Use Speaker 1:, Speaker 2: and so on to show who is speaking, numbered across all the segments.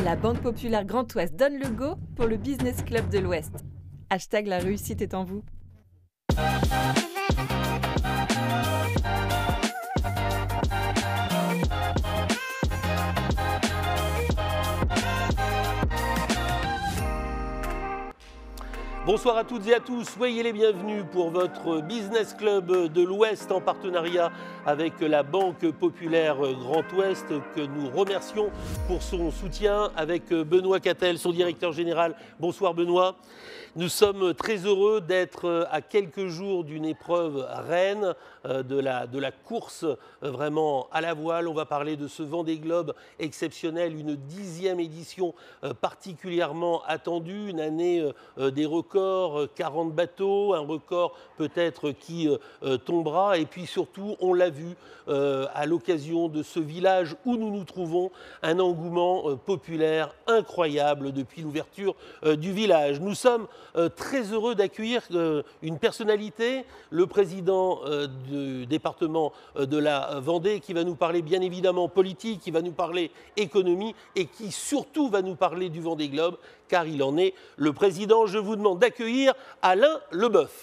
Speaker 1: La Banque Populaire Grand Ouest donne le go pour le Business Club de l'Ouest. Hashtag la réussite est en vous.
Speaker 2: Bonsoir à toutes et à tous, soyez les bienvenus pour votre Business Club de l'Ouest en partenariat avec la Banque Populaire Grand Ouest que nous remercions pour son soutien avec Benoît Cattel, son directeur général. Bonsoir Benoît. Nous sommes très heureux d'être à quelques jours d'une épreuve reine de la course vraiment à la voile. On va parler de ce Vendée Globe exceptionnel, une 10e édition particulièrement attendue, une année des records, 40 bateaux, un record peut-être qui tombera. Et puis surtout, on l'a vu à l'occasion de ce village où nous nous trouvons, un engouement populaire incroyable depuis l'ouverture du village. Nous sommes très heureux d'accueillir une personnalité, le président du département de la Vendée, qui va nous parler bien évidemment politique, qui va nous parler économie et qui surtout va nous parler du Vendée Globe, car il en est le président. Je vous demande d'accueillir Alain Leboeuf.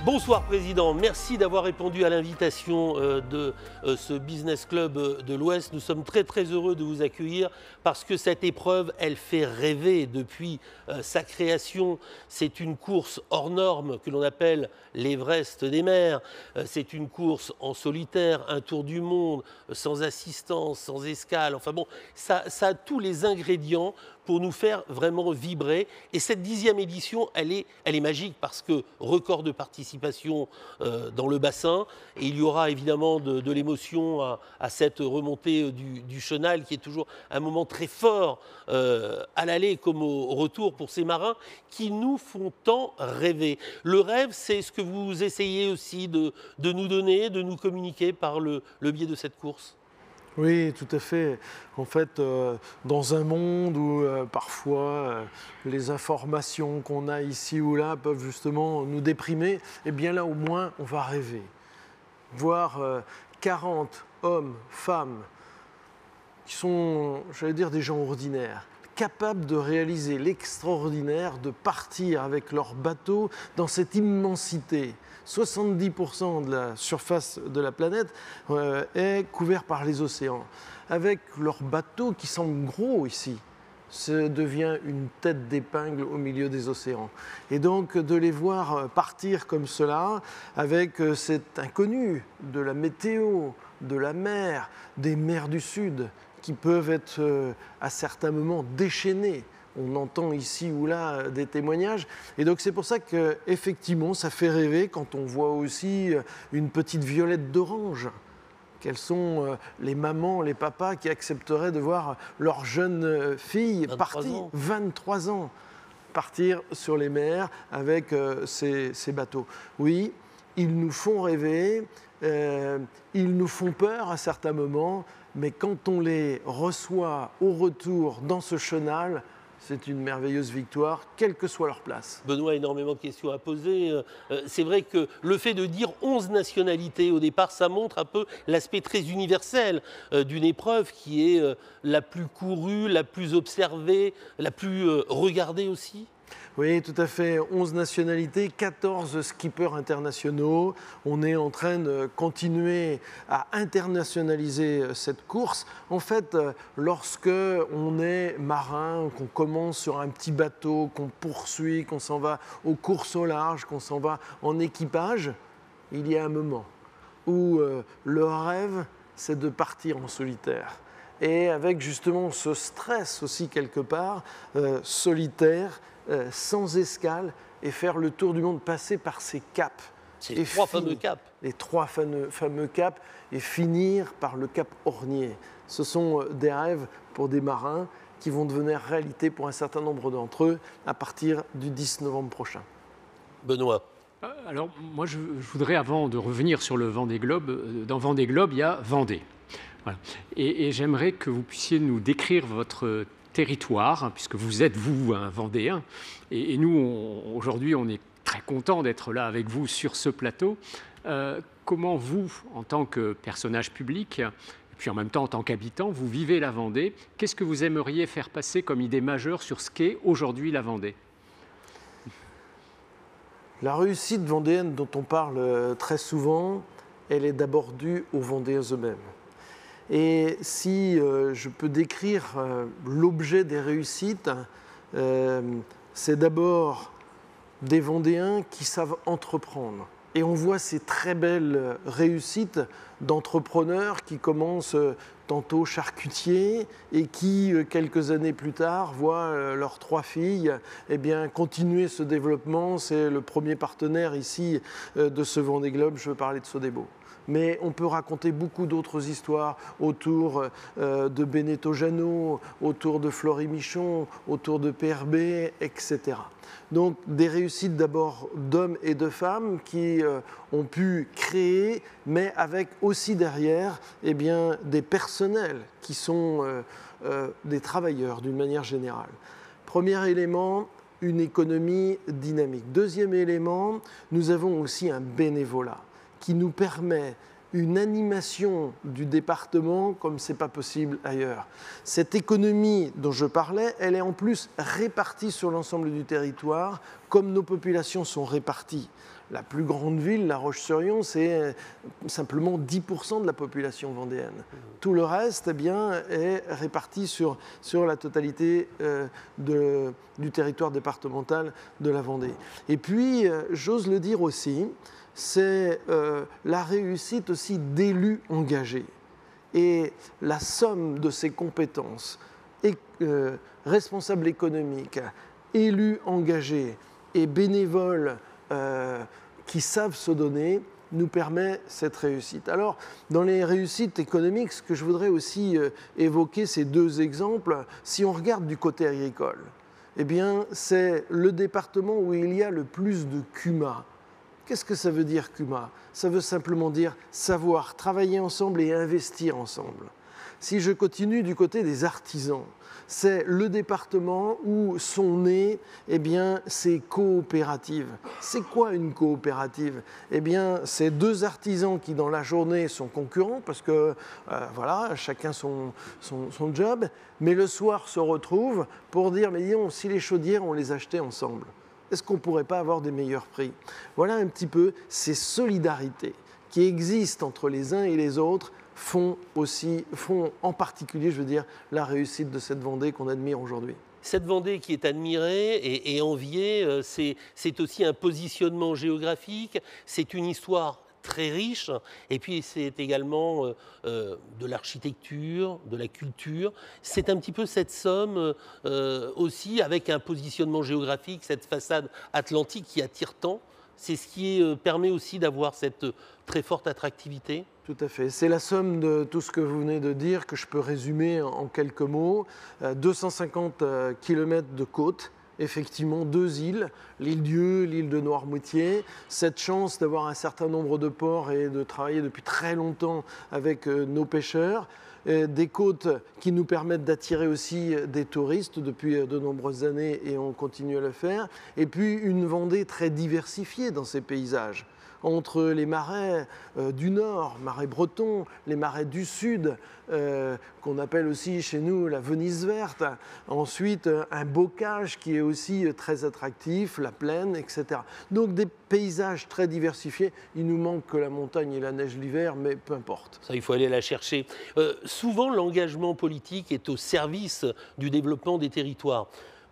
Speaker 2: Bonsoir Président, merci d'avoir répondu à l'invitation de ce Business Club de l'Ouest. Nous sommes très très heureux de vous accueillir parce que cette épreuve, elle fait rêver depuis sa création. C'est une course hors norme que l'on appelle l'Everest des mers. C'est une course en solitaire, un tour du monde, sans assistance, sans escale. Enfin bon, ça a tous les ingrédients pour nous faire vraiment vibrer. Et cette 10e édition, elle est magique parce que record de participation dans le bassin. Et il y aura évidemment de l'émotion à cette remontée du chenal qui est toujours un moment très fort à l'aller comme au retour pour ces marins qui nous font tant rêver. Le rêve, c'est ce que vous essayez aussi de nous donner, de nous communiquer par le biais de cette course.
Speaker 3: Oui, tout à fait. En fait, dans un monde où parfois les informations qu'on a ici ou là peuvent justement nous déprimer, eh bien là au moins on va rêver. Voir 40 hommes, femmes, qui sont, j'allais dire, des gens ordinaires, capables de réaliser l'extraordinaire, de partir avec leur bateau dans cette immensité. 70% de la surface de la planète est couvert par les océans. Avec leur bateau qui semble gros ici, ça devient une tête d'épingle au milieu des océans. Et donc de les voir partir comme cela, avec cet inconnu de la météo, de la mer, des mers du Sud, qui peuvent être à certains moments déchaînées. On entend ici ou là des témoignages. Et donc c'est pour ça qu'effectivement, ça fait rêver quand on voit aussi une petite Violette d'Orange. Quelles sont les mamans, les papas qui accepteraient de voir leur jeune fille partir, 23 ans, partir sur les mers avec ces bateaux. Oui, ils nous font rêver, ils nous font peur à certains moments, mais quand on les reçoit au retour dans ce chenal, c'est une merveilleuse victoire, quelle que soit leur place.
Speaker 2: Benoît, énormément de questions à poser. C'est vrai que le fait de dire 11 nationalités au départ, ça montre un peu l'aspect très universel d'une épreuve qui est la plus courue, la plus observée, la plus regardée aussi.
Speaker 3: Oui, tout à fait. 11 nationalités, 14 skippers internationaux. On est en train de continuer à internationaliser cette course. En fait, lorsque on est marin, qu'on commence sur un petit bateau, qu'on poursuit, qu'on s'en va aux courses au large, qu'on s'en va en équipage, il y a un moment où le rêve, c'est de partir en solitaire. Et avec justement ce stress aussi quelque part, solitaire, sans escale, et faire le tour du monde, passer par ces caps.
Speaker 2: Les trois fameux caps.
Speaker 3: Les trois fameux caps, et finir par le cap Ornier. Ce sont des rêves pour des marins qui vont devenir réalité pour un certain nombre d'entre eux à partir du 10 novembre prochain.
Speaker 2: Benoît.
Speaker 4: Alors, moi, je voudrais, avant de revenir sur le Vendée Globe, dans Vendée Globe, il y a Vendée. Voilà. Et j'aimerais que vous puissiez nous décrire votre territoire, puisque vous êtes, vous, un Vendéen. Et nous, aujourd'hui, on est très content d'être là avec vous sur ce plateau. Comment vous, en tant que personnage public, et puis en même temps en tant qu'habitant, vous vivez la Vendée? Qu'est-ce que vous aimeriez faire passer comme idée majeure sur ce qu'est aujourd'hui la Vendée?
Speaker 3: La réussite vendéenne dont on parle très souvent, elle est d'abord due aux Vendéens eux-mêmes. Et si je peux décrire l'objet des réussites, c'est d'abord des Vendéens qui savent entreprendre. Et on voit ces très belles réussites d'entrepreneurs qui commencent tantôt charcutiers et qui, quelques années plus tard, voient leurs 3 filles continuer ce développement. C'est le premier partenaire ici de ce Vendée Globe, je veux parler de Sodebo. Mais on peut raconter beaucoup d'autres histoires autour de Benedetto Janot, autour de Florie Michon, autour de PRB, etc. Donc des réussites d'abord d'hommes et de femmes qui ont pu créer, mais avec aussi derrière des personnels qui sont des travailleurs d'une manière générale. Premier élément, une économie dynamique. Deuxième élément, nous avons aussi un bénévolat qui nous permet une animation du département comme ce n'est pas possible ailleurs. Cette économie dont je parlais, elle est en plus répartie sur l'ensemble du territoire, comme nos populations sont réparties. La plus grande ville, La Roche-sur-Yon, c'est simplement 10% de la population vendéenne. Tout le reste est réparti sur la totalité du territoire départemental de la Vendée. Et puis, j'ose le dire aussi, c'est la réussite aussi d'élus engagés. Et la somme de ces compétences, responsables économiques, élus engagés et bénévoles qui savent se donner, nous permet cette réussite. Alors, dans les réussites économiques, ce que je voudrais aussi évoquer, ces 2 exemples. Si on regarde du côté agricole, c'est le département où il y a le plus de CUMA. Qu'est-ce que ça veut dire CUMA? Ça veut simplement dire savoir travailler ensemble et investir ensemble. Si je continue du côté des artisans, c'est le département où sont nées ces coopératives. C'est quoi une coopérative? C'est 2 artisans qui dans la journée sont concurrents parce que chacun son job, mais le soir se retrouvent pour dire mais disons, si les chaudières on les achetait ensemble, est-ce qu'on ne pourrait pas avoir des meilleurs prix? Voilà un petit peu ces solidarités qui existent entre les uns et les autres font en particulier, je veux dire, la réussite de cette Vendée qu'on admire aujourd'hui.
Speaker 2: Cette Vendée qui est admirée et enviée, c'est aussi un positionnement géographique, c'est une histoire très riche, et puis c'est également de l'architecture, de la culture. C'est un petit peu cette somme aussi avec un positionnement géographique, cette façade atlantique qui attire tant. C'est ce qui permet aussi d'avoir cette très forte attractivité.
Speaker 3: Tout à fait. C'est la somme de tout ce que vous venez de dire que je peux résumer en quelques mots. 250 km de côte. Effectivement, 2 îles, l'île Dieu, l'île de Noirmoutier. Cette chance d'avoir un certain nombre de ports et de travailler depuis très longtemps avec nos pêcheurs. Des côtes qui nous permettent d'attirer aussi des touristes depuis de nombreuses années et on continue à le faire. Et puis une Vendée très diversifiée dans ses paysages. Entre les marais du nord, marais bretons, les marais du sud, qu'on appelle aussi chez nous la Venise verte. Ensuite, un bocage qui est aussi très attractif, la plaine, etc. Donc des paysages très diversifiés. Il nous manque que la montagne et la neige l'hiver, mais peu importe.
Speaker 2: Ça, il faut aller la chercher. Souvent, l'engagement politique est au service du développement des territoires.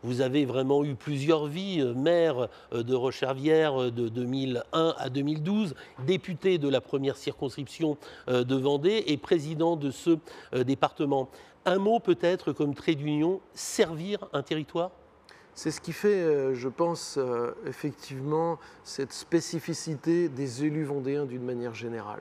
Speaker 2: Vous avez vraiment eu plusieurs vies, maire de Rochervière de 2001 à 2012, député de la première circonscription de Vendée et président de ce département. Un mot peut-être comme trait d'union, servir un territoire ?
Speaker 3: C'est ce qui fait, je pense, effectivement, cette spécificité des élus vendéens d'une manière générale.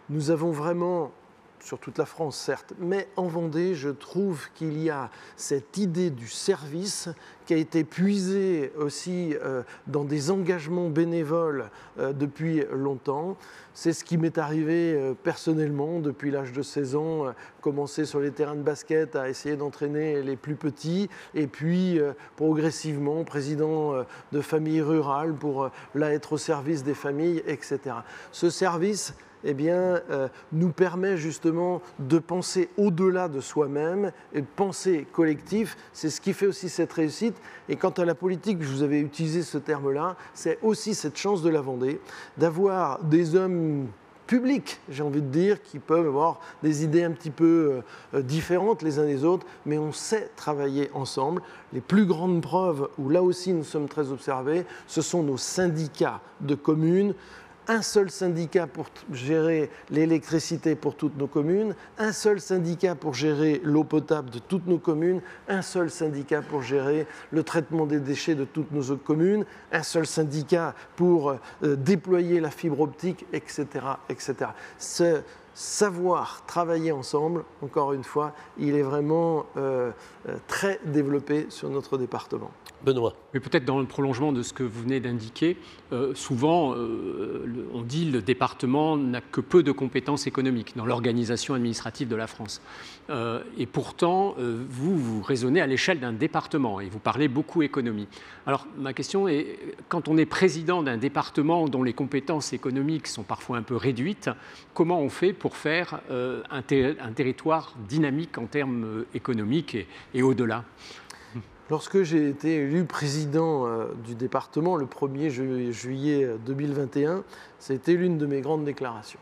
Speaker 3: Nous avons vraiment sur toute la France, certes, mais en Vendée, je trouve qu'il y a cette idée du service qui a été puisée aussi dans des engagements bénévoles depuis longtemps. C'est ce qui m'est arrivé personnellement depuis l'âge de 16 ans, commencer sur les terrains de basket à essayer d'entraîner les plus petits et puis progressivement président de famille rurale pour là être au service des familles, etc. Ce service nous permet justement de penser au-delà de soi-même et de penser collectif. C'est ce qui fait aussi cette réussite. Et quant à la politique, je vous avais utilisé ce terme-là, c'est aussi cette chance de la Vendée d'avoir des hommes publics, j'ai envie de dire, qui peuvent avoir des idées un petit peu différentes les uns des autres, mais on sait travailler ensemble. Les plus grandes preuves, où là aussi nous sommes très observés, ce sont nos syndicats de communes. Un seul syndicat pour gérer l'électricité pour toutes nos communes, un seul syndicat pour gérer l'eau potable de toutes nos communes, un seul syndicat pour gérer le traitement des déchets de toutes nos autres communes, un seul syndicat pour déployer la fibre optique, etc., etc. Ce savoir travailler ensemble, encore une fois, il est vraiment très développé sur notre département.
Speaker 2: Benoît.
Speaker 4: Mais peut-être dans le prolongement de ce que vous venez d'indiquer, souvent on dit que le département n'a que peu de compétences économiques dans l'organisation administrative de la France. Et pourtant, vous raisonnez à l'échelle d'un département et vous parlez beaucoup économie. Alors ma question est, quand on est président d'un département dont les compétences économiques sont parfois un peu réduites, comment on fait pour faire un territoire dynamique en termes économiques et au-delà ?
Speaker 3: Lorsque j'ai été élu président du département le 1er juillet 2021, c'était l'une de mes grandes déclarations.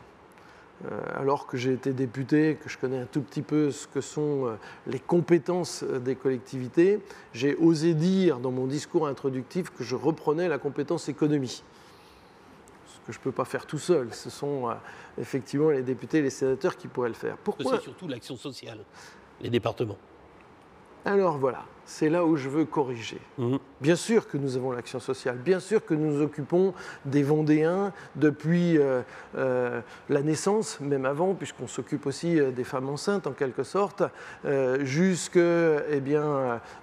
Speaker 3: Alors que j'ai été député, que je connais un tout petit peu ce que sont les compétences des collectivités, j'ai osé dire dans mon discours introductif que je reprenais la compétence économie. Ce que je ne peux pas faire tout seul, ce sont effectivement les députés et les sénateurs qui pourraient le faire.
Speaker 2: Pourquoi ? C'est surtout l'action sociale, les départements.
Speaker 3: Alors voilà, c'est là où je veux corriger. Bien sûr que nous avons l'action sociale, bien sûr que nous nous occupons des Vendéens depuis la naissance, même avant, puisqu'on s'occupe aussi des femmes enceintes en quelque sorte, jusqu'à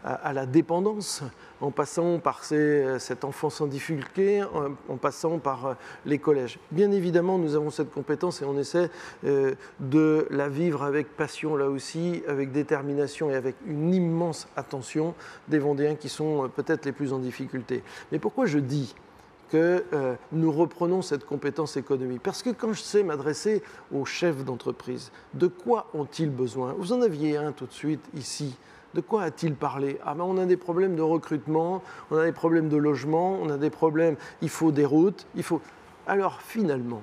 Speaker 3: la dépendance, en passant par cette enfance en difficulté, en passant par les collèges. Bien évidemment, nous avons cette compétence et on essaie de la vivre avec passion là aussi, avec détermination et avec une immense attention des Vendéens qui sont peut-être les plus en difficulté. Mais pourquoi je dis que nous reprenons cette compétence économie? Parce que quand je sais m'adresser aux chefs d'entreprise, de quoi ont-ils besoin? Vous en aviez un tout de suite ici. De quoi a-t-il parlé? On a des problèmes de recrutement, on a des problèmes de logement, on a des problèmes, il faut des routes, il faut... Alors finalement,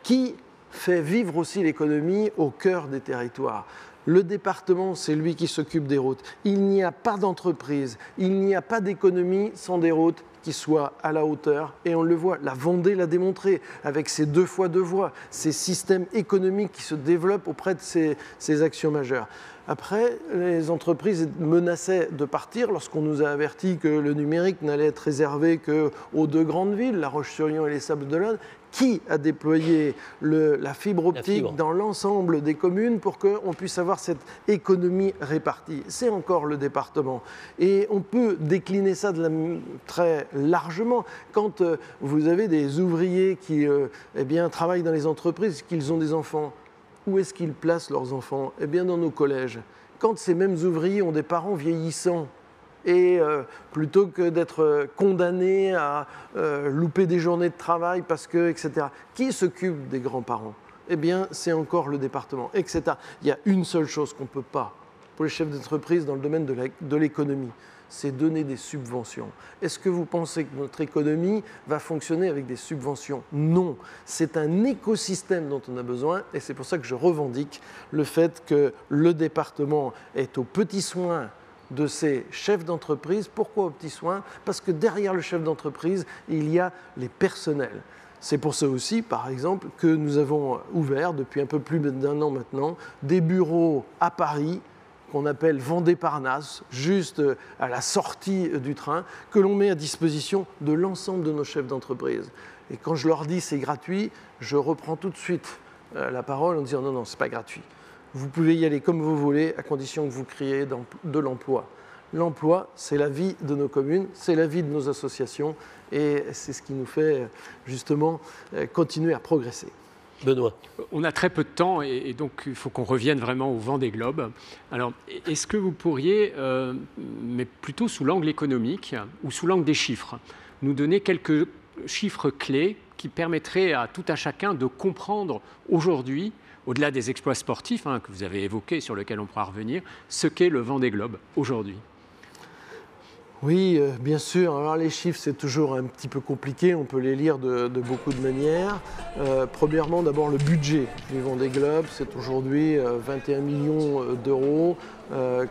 Speaker 3: qui fait vivre aussi l'économie au cœur des territoires? Le département, c'est lui qui s'occupe des routes. Il n'y a pas d'entreprise, il n'y a pas d'économie sans des routes qui soient à la hauteur. Et on le voit, la Vendée l'a démontré avec ses 2 fois 2 voies, ces systèmes économiques qui se développent auprès de ces actions majeures. Après, les entreprises menaçaient de partir lorsqu'on nous a averti que le numérique n'allait être réservé qu'aux 2 grandes villes, La Roche-sur-Yon et les Sables-d'Olonne. Qui a déployé la fibre optique dans l'ensemble des communes pour qu'on puisse avoir cette économie répartie? C'est encore le département. Et on peut décliner ça très largement. Quand vous avez des ouvriers qui travaillent dans les entreprises, qu'ils ont des enfants, où est-ce qu'ils placent leurs enfants? Eh bien, dans nos collèges. Quand ces mêmes ouvriers ont des parents vieillissants, et plutôt que d'être condamnés à louper des journées de travail parce que, etc. Qui s'occupe des grands-parents? Eh bien, c'est encore le département, etc. Il y a une seule chose qu'on ne peut pas, pour les chefs d'entreprise dans le domaine de l'économie, c'est donner des subventions. Est-ce que vous pensez que notre économie va fonctionner avec des subventions? Non. C'est un écosystème dont on a besoin et c'est pour ça que je revendique le fait que le département est aux petits soins de ces chefs d'entreprise. Pourquoi aux petits soins? Parce que derrière le chef d'entreprise, il y a les personnels. C'est pour ça aussi, par exemple, que nous avons ouvert, depuis un peu plus d'1 an maintenant, des bureaux à Paris, qu'on appelle Vendée-Parnasse, juste à la sortie du train, que l'on met à disposition de l'ensemble de nos chefs d'entreprise. Et quand je leur dis c'est gratuit, je reprends tout de suite la parole en disant non, c'est pas gratuit. Vous pouvez y aller comme vous voulez, à condition que vous créez de l'emploi. L'emploi, c'est la vie de nos communes, c'est la vie de nos associations, et c'est ce qui nous fait justement continuer à progresser.
Speaker 2: Benoît.
Speaker 4: On a très peu de temps et donc il faut qu'on revienne vraiment au Vendée Globe. Alors, est-ce que vous pourriez, mais plutôt sous l'angle économique ou sous l'angle des chiffres, nous donner quelques chiffres clés qui permettraient à tout à chacun de comprendre aujourd'hui, au-delà des exploits sportifs que vous avez évoqués, sur lesquels on pourra revenir, ce qu'est le Vendée Globe aujourd'hui?
Speaker 3: Oui, bien sûr. Alors les chiffres, c'est toujours un petit peu compliqué. On peut les lire de beaucoup de manières. Premièrement, d'abord le budget du Vendée Globe, c'est aujourd'hui 21 millions d'euros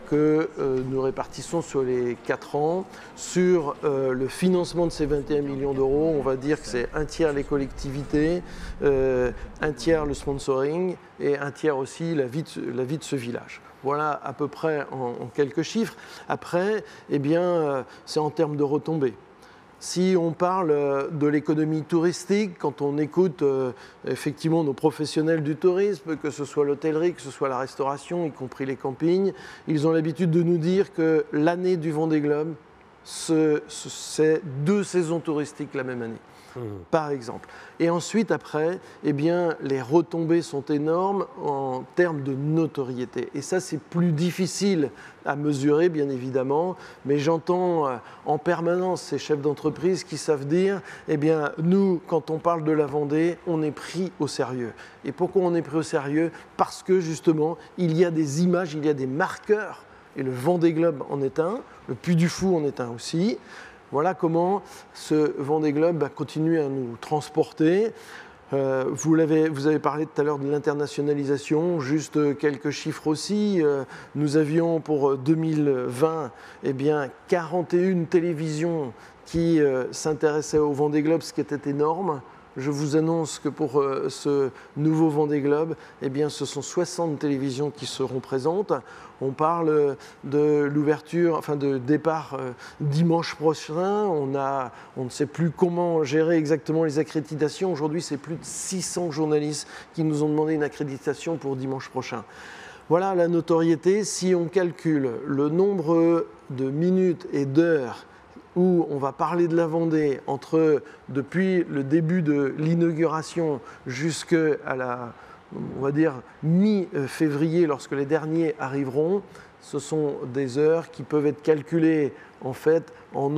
Speaker 3: que nous répartissons sur les 4 ans. Sur le financement de ces 21 millions d'euros, on va dire que c'est un tiers les collectivités, un tiers le sponsoring et un tiers aussi la vie de ce village. Voilà à peu près en quelques chiffres. Après, c'est en termes de retombées. Si on parle de l'économie touristique, quand on écoute effectivement nos professionnels du tourisme, que ce soit l'hôtellerie, que ce soit la restauration, y compris les campings, ils ont l'habitude de nous dire que l'année du Vendée Globe, c'est 2 saisons touristiques la même année. Par exemple. Et ensuite, après, les retombées sont énormes en termes de notoriété. Et ça, c'est plus difficile à mesurer, bien évidemment, mais j'entends en permanence ces chefs d'entreprise qui savent dire, nous, quand on parle de la Vendée, on est pris au sérieux. Et pourquoi on est pris au sérieux? Parce que, justement, il y a des images, il y a des marqueurs, et le Vendée Globe en est un, le Puy du Fou en est un aussi. Voilà comment ce Vendée Globe continue à nous transporter. Vous avez parlé tout à l'heure de l'internationalisation, juste quelques chiffres aussi. Nous avions pour 2020 41 télévisions qui s'intéressaient au Vendée Globe, ce qui était énorme. Je vous annonce que pour ce nouveau Vendée Globe, ce sont 60 télévisions qui seront présentes. On parle de l'ouverture, de départ dimanche prochain. On ne sait plus comment gérer exactement les accréditations. Aujourd'hui, c'est plus de 600 journalistes qui nous ont demandé une accréditation pour dimanche prochain. Voilà la notoriété. Si on calcule le nombre de minutes et d'heures où on va parler de la Vendée depuis le début de l'inauguration jusqu'à on va dire, mi-février, lorsque les derniers arriveront, ce sont des heures qui peuvent être calculées en fait en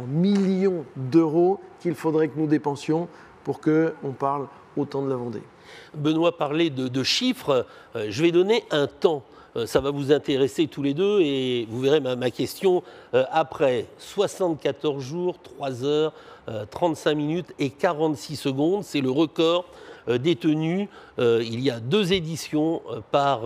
Speaker 3: millions d'euros qu'il faudrait que nous dépensions pour qu'on parle autant de la Vendée.
Speaker 2: Benoît parlait de chiffres. Je vais donner un temps. Ça va vous intéresser tous les deux et vous verrez ma question après. 74 jours, 3 heures, 35 minutes et 46 secondes. C'est le record détenu. Il y a 2 éditions par...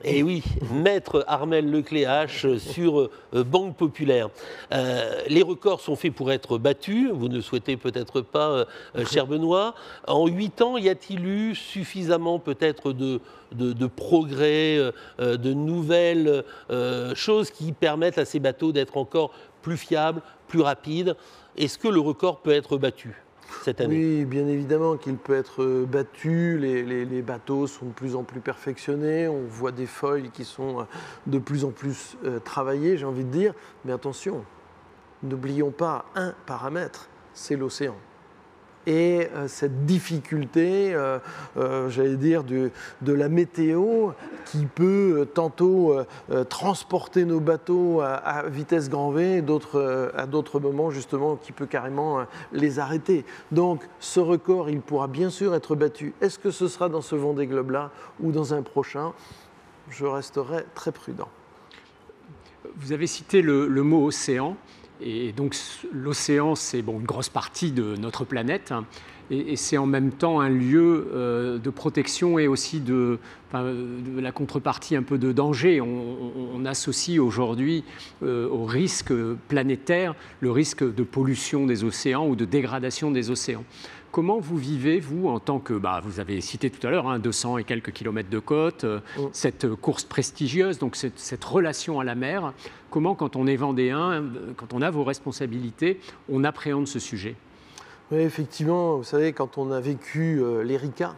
Speaker 2: Et oui, Maître Armel Lecléache sur Banque Populaire. Les records sont faits pour être battus, vous ne souhaitez peut-être pas, cher Benoît. En 8 ans, y a-t-il eu suffisamment peut-être de progrès, de nouvelles choses qui permettent à ces bateaux d'être encore plus fiables, plus rapides? Est-ce que le record peut être battu cette année?
Speaker 3: Oui, bien évidemment qu'il peut être battu. Les bateaux sont de plus en plus perfectionnés. On voit des foils qui sont de plus en plus travaillées, j'ai envie de dire. Mais attention, n'oublions pas un paramètre, c'est l'océan. Et cette difficulté, j'allais dire, de la météo qui peut tantôt transporter nos bateaux à vitesse grand V et à d'autres moments, justement, qui peut carrément les arrêter. Donc, ce record, il pourra bien sûr être battu. Est-ce que ce sera dans ce Vendée Globe-là ou dans un prochain? Je resterai très prudent.
Speaker 4: Vous avez cité le mot océan. Et donc l'océan, c'est une grosse partie de notre planète et c'est en même temps un lieu de protection et aussi de la contrepartie un peu de danger. On associe aujourd'hui au risque planétaire le risque de pollution des océans ou de dégradation des océans. Comment vous vivez, vous, en tant que, vous avez cité tout à l'heure, 200 et quelques kilomètres de côte, cette course prestigieuse, donc cette relation à la mer. Comment, quand on est vendéen, quand on a vos responsabilités, on appréhende ce sujet?
Speaker 3: Oui, effectivement, vous savez, quand on a vécu l'Erika,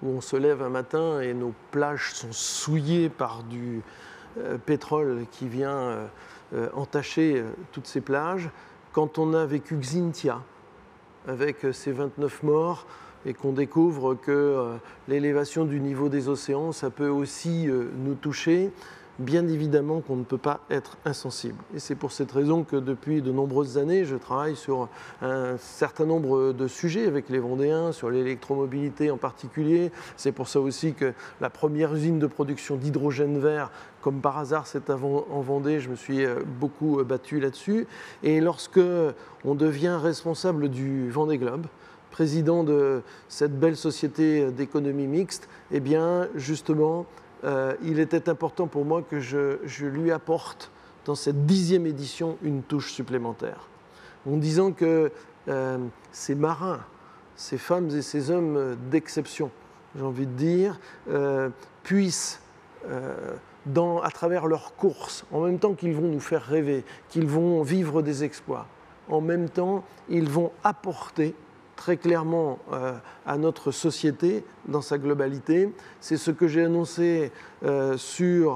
Speaker 3: où on se lève un matin et nos plages sont souillées par du pétrole qui vient entacher toutes ces plages. Quand on a vécu Xintia, avec ses 29 morts, et qu'on découvre que l'élévation du niveau des océans, ça peut aussi nous toucher, bien évidemment qu'on ne peut pas être insensible. Et c'est pour cette raison que depuis de nombreuses années, je travaille sur un certain nombre de sujets avec les Vendéens, sur l'électromobilité en particulier. C'est pour ça aussi que la première usine de production d'hydrogène vert, comme par hasard, c'est en Vendée, je me suis beaucoup battu là-dessus. Et lorsque on devient responsable du Vendée Globe, président de cette belle société d'économie mixte, eh bien, justement, il était important pour moi que je lui apporte dans cette 10e édition une touche supplémentaire. En disant que ces marins, ces femmes et ces hommes d'exception, j'ai envie de dire, puissent, à travers leurs courses, en même temps qu'ils vont nous faire rêver, qu'ils vont vivre des exploits, en même temps, ils vont apporter très clairement à notre société dans sa globalité. C'est ce que j'ai annoncé au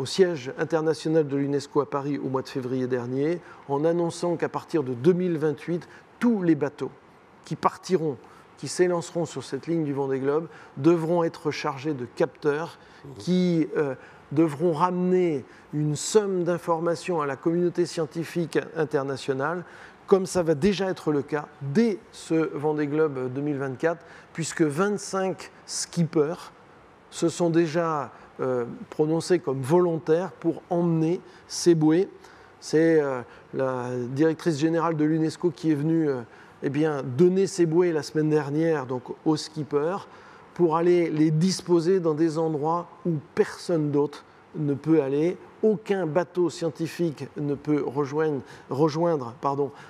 Speaker 3: siège international de l'UNESCO à Paris au mois de février dernier, en annonçant qu'à partir de 2028, tous les bateaux qui partiront, qui s'élanceront sur cette ligne du Vendée Globe, devront être chargés de capteurs qui devront ramener une somme d'informations à la communauté scientifique internationale, comme ça va déjà être le cas dès ce Vendée Globe 2024, puisque 25 skippers se sont déjà prononcés comme volontaires pour emmener ces bouées. C'est la directrice générale de l'UNESCO qui est venue donner ces bouées la semaine dernière donc, aux skippers pour aller les disposer dans des endroits où personne d'autre ne peut aller. Aucun bateau scientifique ne peut rejoindre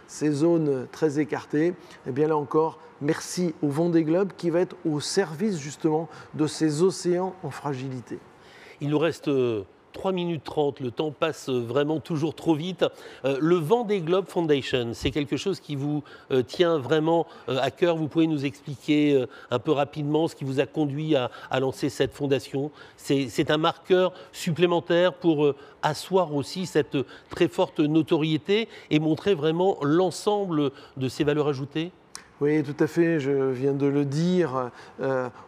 Speaker 3: ces zones très écartées. Et bien là encore, merci au Vendée Globe qui va être au service justement de ces océans en fragilité.
Speaker 2: Il nous reste 3 minutes 30, le temps passe vraiment toujours trop vite. Le Vendée Globe Foundation, c'est quelque chose qui vous tient vraiment à cœur. Vous pouvez nous expliquer un peu rapidement ce qui vous a conduit à lancer cette fondation. C'est un marqueur supplémentaire pour asseoir aussi cette très forte notoriété et montrer vraiment l'ensemble de ces valeurs ajoutées?
Speaker 3: Oui, tout à fait, je viens de le dire.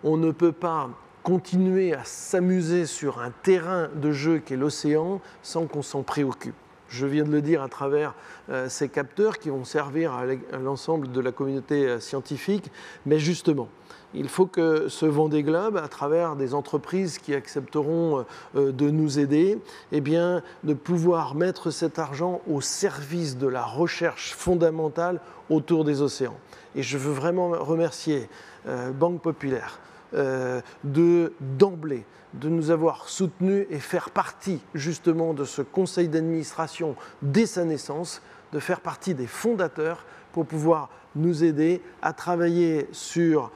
Speaker 3: On ne peut pas continuer à s'amuser sur un terrain de jeu qu'est l'océan sans qu'on s'en préoccupe. Je viens de le dire à travers ces capteurs qui vont servir à l'ensemble de la communauté scientifique, mais justement, il faut que ce Vendée Globe, à travers des entreprises qui accepteront de nous aider, de pouvoir mettre cet argent au service de la recherche fondamentale autour des océans. Et je veux vraiment remercier Banque Populaire, d'emblée, de nous avoir soutenus et faire partie justement de ce conseil d'administration dès sa naissance, de faire partie des fondateurs pour pouvoir nous aider à travailler sur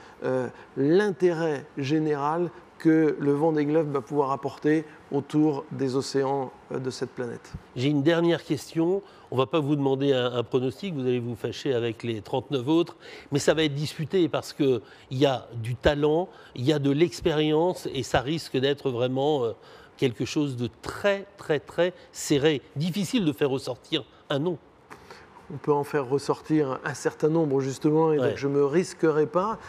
Speaker 3: l'intérêt général que le Vendée Globe va pouvoir apporter autour des océans de cette planète.
Speaker 2: J'ai une dernière question. On ne va pas vous demander un pronostic, vous allez vous fâcher avec les 39 autres, mais ça va être disputé parce qu'il y a du talent, il y a de l'expérience et ça risque d'être vraiment quelque chose de très, très, très serré. Difficile de faire ressortir un nom.
Speaker 3: On peut en faire ressortir un certain nombre justement et donc je ne me risquerai pas.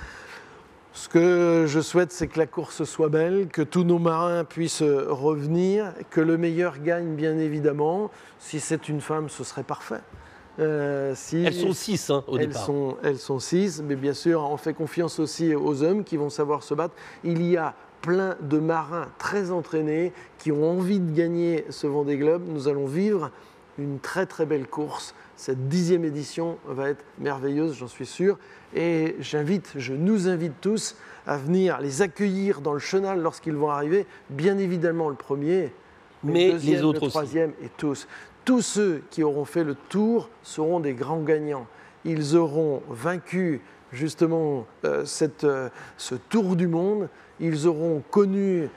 Speaker 3: Ce que je souhaite, c'est que la course soit belle, que tous nos marins puissent revenir, que le meilleur gagne bien évidemment. Si c'est une femme, ce serait parfait.
Speaker 2: Elles sont 6 au départ.
Speaker 3: Elles sont 6, mais bien sûr, on fait confiance aussi aux hommes qui vont savoir se battre. Il y a plein de marins très entraînés qui ont envie de gagner ce Vendée Globe. Nous allons vivre une très très belle course. Cette 10e édition va être merveilleuse, j'en suis sûr. Et je nous invite tous à venir les accueillir dans le chenal lorsqu'ils vont arriver. Bien évidemment le premier,
Speaker 2: mais
Speaker 3: le deuxième,
Speaker 2: les autres
Speaker 3: le troisième et tous. Tous ceux qui auront fait le tour seront des grands gagnants. Ils auront vaincu justement ce tour du monde. Ils auront connu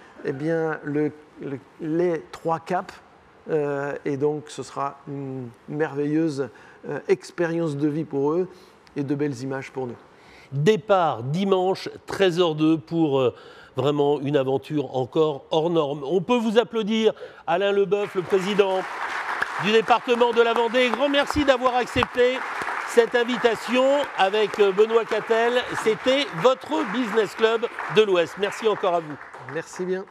Speaker 3: les 3 caps. Et donc ce sera une merveilleuse expérience de vie pour eux et de belles images pour nous.
Speaker 2: Départ dimanche, 13h02 pour vraiment une aventure encore hors norme. On peut vous applaudir, Alain Leboeuf, le président du département de la Vendée. Grand merci d'avoir accepté cette invitation avec Benoît Cattel. C'était votre Business Club de l'Ouest. Merci encore à vous.
Speaker 3: Merci bien.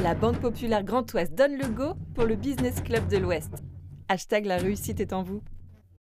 Speaker 1: La Banque Populaire Grand Ouest donne le go pour le Business Club de l'Ouest. #la réussite est en vous.